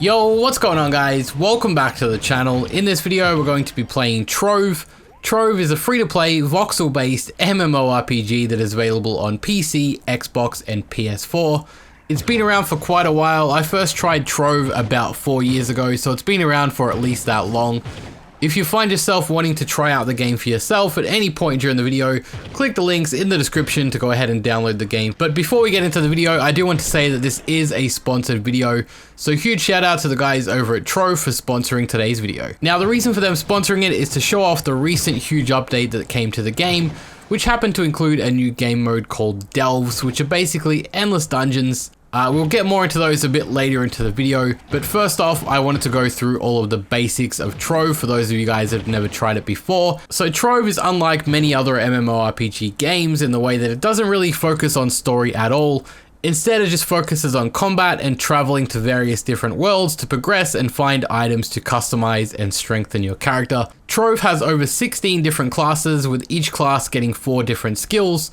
Yo, what's going on guys? Welcome back to the channel. In this video we're going to be playing Trove. Trove is a free-to-play voxel based MMORPG that is available on PC, Xbox and PS4. It's been around for quite a while. I first tried Trove about 4 years ago, so it's been around for at least that long. If you find yourself wanting to try out the game for yourself at any point during the video, click the links in the description to go ahead and download the game. But before we get into the video, I do want to say that this is a sponsored video, so huge shout out to the guys over at Trove for sponsoring today's video. Now the reason for them sponsoring it is to show off the recent huge update that came to the game, which happened to include a new game mode called Delves, which are basically endless dungeons. We'll get more into those a bit later into the video, but first off, I wanted to go through all of the basics of Trove for those of you guys that have never tried it before. So Trove is unlike many other MMORPG games in the way that it doesn't really focus on story at all. Instead, it just focuses on combat and traveling to various different worlds to progress and find items to customize and strengthen your character. Trove has over 16 different classes, with each class getting 4 different skills.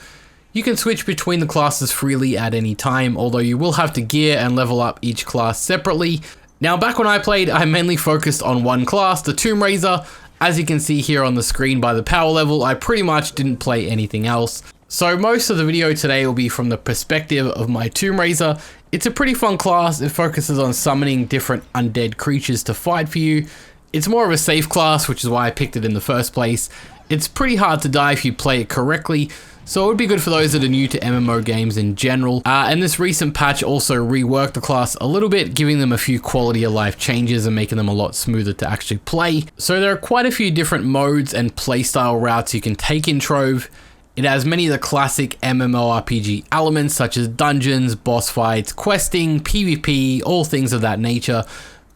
You can switch between the classes freely at any time, although you will have to gear and level up each class separately. Now back when I played, I mainly focused on one class, the Tomb Raiser. As you can see here on the screen by the power level, I pretty much didn't play anything else. So most of the video today will be from the perspective of my Tomb Raiser. It's a pretty fun class. It focuses on summoning different undead creatures to fight for you. It's more of a safe class, which is why I picked it in the first place. It's pretty hard to die if you play it correctly, so it would be good for those that are new to MMO games in general. And this recent patch also reworked the class a little bit, giving them a few quality of life changes and making them a lot smoother to actually play. So there are quite a few different modes and playstyle routes you can take in Trove. It has many of the classic MMORPG elements such as dungeons, boss fights, questing, PvP, all things of that nature.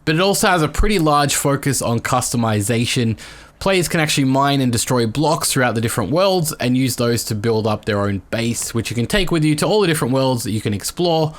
But it also has a pretty large focus on customization. Players can actually mine and destroy blocks throughout the different worlds and use those to build up their own base, which you can take with you to all the different worlds that you can explore.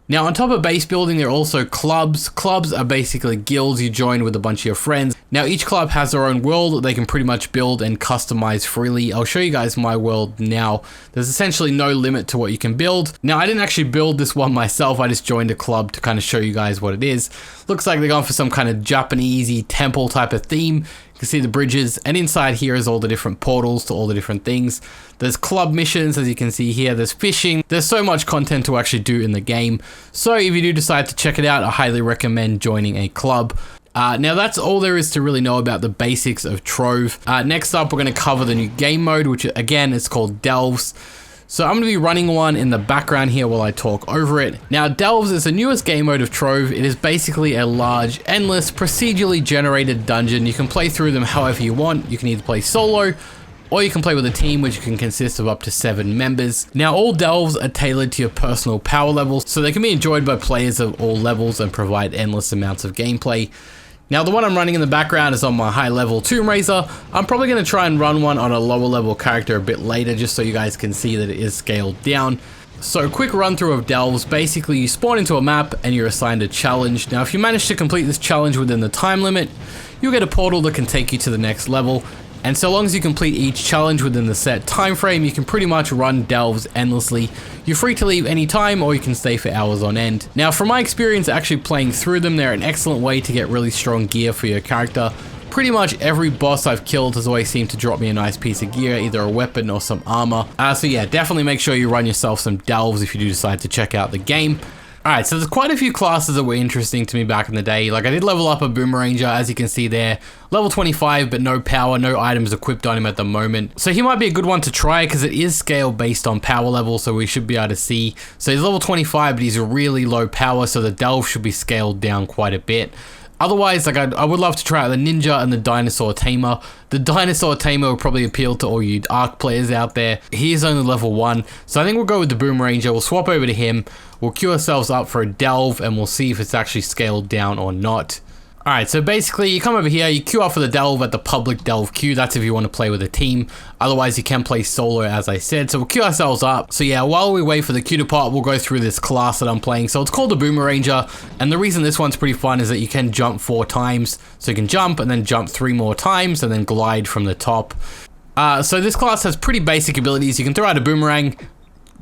Now on top of base building, there are also clubs. Clubs are basically guilds you join with a bunch of your friends. Now each club has their own world that they can pretty much build and customize freely. I'll show you guys my world now. There's essentially no limit to what you can build. Now I didn't actually build this one myself, I just joined a club to kind of show you guys what it is. Looks like they're going for some kind of Japanesey temple type of theme. You can see the bridges, and inside here is all the different portals to all the different things. There's club missions, as you can see here, there's fishing. There's so much content to actually do in the game. So if you do decide to check it out, I highly recommend joining a club. Now that's all there is to really know about the basics of Trove. Next up, we're going to cover the new game mode, which again is called Delves. So I'm going to be running one in the background here while I talk over it. Now Delves is the newest game mode of Trove. It is basically a large, endless, procedurally generated dungeon. You can play through them however you want. You can either play solo, or you can play with a team, which can consist of up to 7 members. Now all Delves are tailored to your personal power levels, so they can be enjoyed by players of all levels and provide endless amounts of gameplay. Now the one I'm running in the background is on my high level Tomb Raiser. I'm probably going to try and run one on a lower level character a bit later, just so you guys can see that it is scaled down. So quick run through of Delves. Basically you spawn into a map and you're assigned a challenge. Now if you manage to complete this challenge within the time limit, you'll get a portal that can take you to the next level. And so long as you complete each challenge within the set time frame, you can pretty much run Delves endlessly. You're free to leave any time, or you can stay for hours on end. Now from my experience actually playing through them, they're an excellent way to get really strong gear for your character. Pretty much every boss I've killed has always seemed to drop me a nice piece of gear, either a weapon or some armor. So yeah, definitely make sure you run yourself some Delves if you do decide to check out the game. Alright, so there's quite a few classes that were interesting to me back in the day. Like I did level up a Boomeranger, as you can see there. Level 25, but no power, no items equipped on him at the moment. So he might be a good one to try because it is scaled based on power level, so we should be able to see. So he's level 25, but he's really low power, so the Delve should be scaled down quite a bit. Otherwise, like I would love to try out the Ninja and the Dinosaur Tamer. The Dinosaur Tamer will probably appeal to all you Ark players out there. He is only level 1, so I think we'll go with the Boomeranger. We'll swap over to him. We'll queue ourselves up for a Delve, and we'll see if it's actually scaled down or not. Alright, so basically you come over here, you queue up for the Delve at the public Delve queue. That's if you want to play with a team. Otherwise you can play solo, as I said. So we'll queue ourselves up. So yeah, while we wait for the queue to pop, we'll go through this class that I'm playing. So it's called the Boomeranger, and the reason this one's pretty fun is that you can jump 4 times. So you can jump and then jump 3 more times and then glide from the top. So this class has pretty basic abilities. You can throw out a boomerang,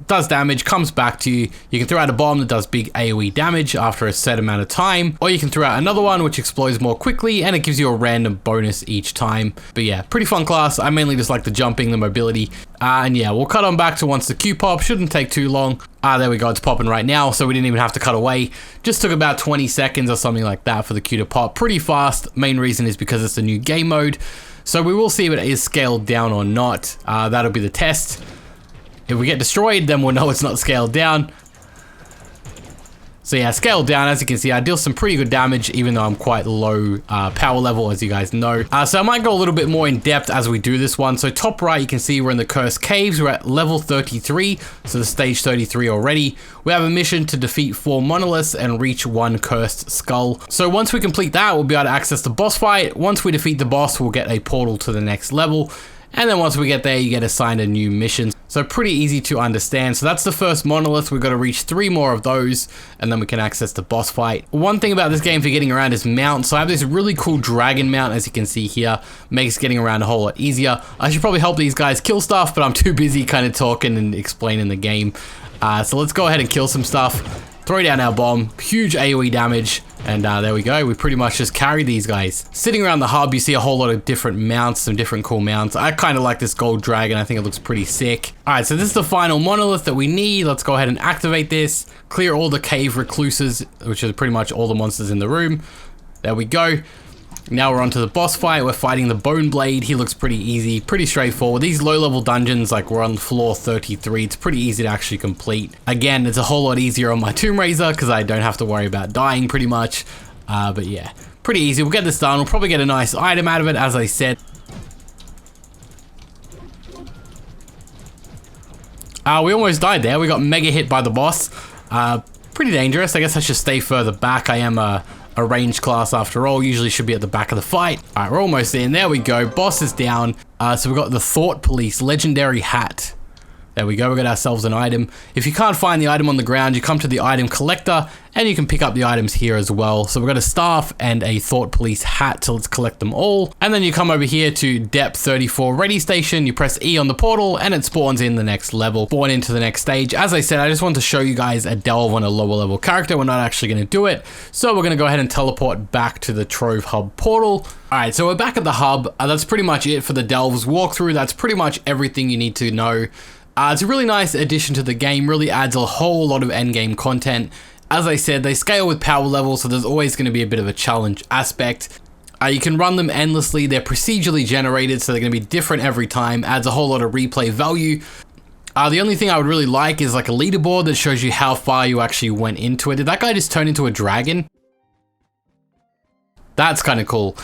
does damage, comes back to you. You can throw out a bomb that does big AoE damage after a set amount of time, or you can throw out another one which explodes more quickly and it gives you a random bonus each time. But yeah, pretty fun class. I mainly just like the jumping, the mobility, and yeah, we'll cut on back to once the Q pop. Shouldn't take too long. There we go, it's popping right now, so we didn't even have to cut away. Just took about 20 seconds or something like that for the Q to pop. Pretty fast. Main reason is because it's a new game mode, so we will see if it is scaled down or not. That'll be the test. If we get destroyed, then we'll know it's not scaled down. So yeah, scaled down, as you can see, I deal some pretty good damage, even though I'm quite low power level, as you guys know. So I might go a little bit more in depth as we do this one. So top right, you can see we're in the Cursed Caves. We're at level 33, so the stage 33 already. We have a mission to defeat 4 monoliths and reach 1 cursed skull. So once we complete that, we'll be able to access the boss fight. Once we defeat the boss, we'll get a portal to the next level. And then once we get there, you get assigned a new mission. So pretty easy to understand. So that's the first monolith. We've got to reach 3 more of those, and then we can access the boss fight. One thing about this game for getting around is mounts. So I have this really cool dragon mount, as you can see here. Makes getting around a whole lot easier. I should probably help these guys kill stuff, but I'm too busy kind of talking and explaining the game. So let's go ahead and kill some stuff. Throw down our bomb. Huge AoE damage. And there we go, we pretty much just carry these guys. Sitting around the hub, you see a whole lot of different mounts, some different cool mounts. I kind of like this gold dragon, I think it looks pretty sick. Alright, so this is the final monolith that we need. Let's go ahead and activate this. Clear all the cave recluses, which is pretty much all the monsters in the room. There we go. Now we're on to the boss fight. We're fighting the Bone Blade. He looks pretty easy, pretty straightforward. These low-level dungeons, like we're on floor 33, it's pretty easy to actually complete. Again, it's a whole lot easier on my Tomb Raiser because I don't have to worry about dying pretty much. But yeah, pretty easy. We'll get this done. We'll probably get a nice item out of it, as I said. We almost died there. We got mega hit by the boss. Pretty dangerous. I guess I should stay further back. I am a ranged class after all. Usually should be at the back of the fight. Alright, we're almost in. There we go. Boss is down. So we've got the Thought Police legendary hat. There we go, we got ourselves an item. If you can't find the item on the ground, you come to the item collector and you can pick up the items here as well. So we've got a staff and a Thought Police hat, so let's collect them all. And then you come over here to depth 34 ready station, you press E on the portal and it spawns in the next level, spawn into the next stage. As I said, I just want to show you guys a delve on a lower level character. We're not actually going to do it. So we're going to go ahead and teleport back to the Trove hub portal. Alright, so we're back at the hub. That's pretty much it for the delves walkthrough. That's pretty much everything you need to know. It's a really nice addition to the game, really adds a whole lot of endgame content. As I said, they scale with power level, so there's always going to be a bit of a challenge aspect. You can run them endlessly, they're procedurally generated, so they're going to be different every time, adds a whole lot of replay value. The only thing I would really like is like a leaderboard that shows you how far you actually went into it. Did that guy just turn into a dragon? That's kind of cool.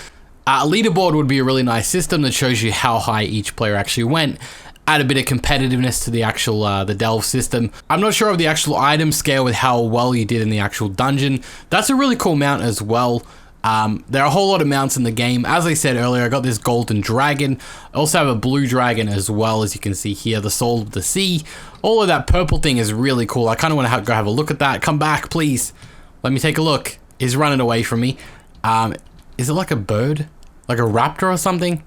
A leaderboard would be a really nice system that shows you how high each player actually went. Add a bit of competitiveness to the actual the delve system. I'm not sure of the actual item scale with how well you did in the actual dungeon. That's a really cool mount as well. There are a whole lot of mounts in the game. As I said earlier, I got this golden dragon. I also have a blue dragon as well, as you can see here, the soul of the sea. All of that purple thing is really cool. I kind of want to go have a look at that. Come back, please. Let me take a look. He's running away from me. Is it like a bird? Like a raptor or something?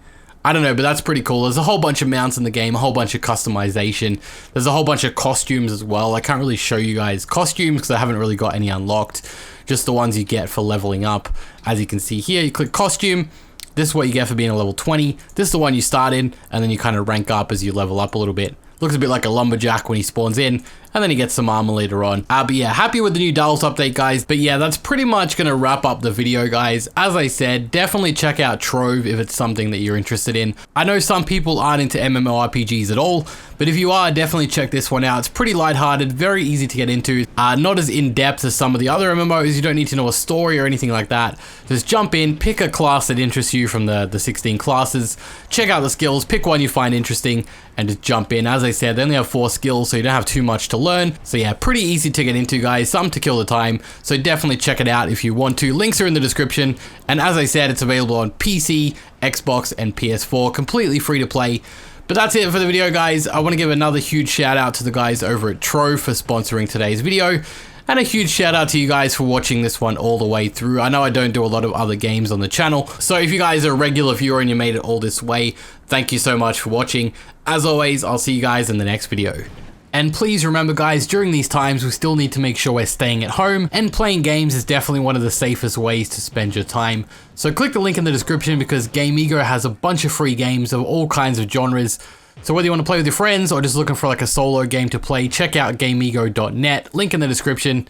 I don't know, but that's pretty cool. There's a whole bunch of mounts in the game, a whole bunch of customization. There's a whole bunch of costumes as well. I can't really show you guys costumes because I haven't really got any unlocked. Just the ones you get for leveling up. As you can see here, you click costume. This is what you get for being a level 20. This is the one you start in, and then you kind of rank up as you level up a little bit. Looks a bit like a lumberjack when he spawns in, and then he gets some armor later on. But yeah, happy with the new delves update, guys. But yeah, that's pretty much gonna wrap up the video, guys. As I said, definitely check out Trove if it's something that you're interested in. I know some people aren't into MMORPGs at all, but if you are, definitely check this one out. It's pretty lighthearted, very easy to get into. Not as in-depth as some of the other MMOs. You don't need to know a story or anything like that. Just jump in, pick a class that interests you from the 16 classes, check out the skills, pick one you find interesting, and just jump in. As I said, they only have 4 skills, so you don't have too much to learn. So yeah, pretty easy to get into, guys. Some to kill the time. So definitely check it out if you want to. Links are in the description. And as I said, it's available on PC, Xbox, and PS4. Completely free to play. But that's it for the video, guys. I want to give another huge shout out to the guys over at Trove for sponsoring today's video. And a huge shout out to you guys for watching this one all the way through. I know I don't do a lot of other games on the channel, so if you guys are a regular viewer and you made it all this way, thank you so much for watching. As always, I'll see you guys in the next video. And please remember guys, during these times we still need to make sure we're staying at home, and playing games is definitely one of the safest ways to spend your time. So click the link in the description because GameEgo has a bunch of free games of all kinds of genres. So whether you want to play with your friends or just looking for like a solo game to play, check out gameego.net, link in the description.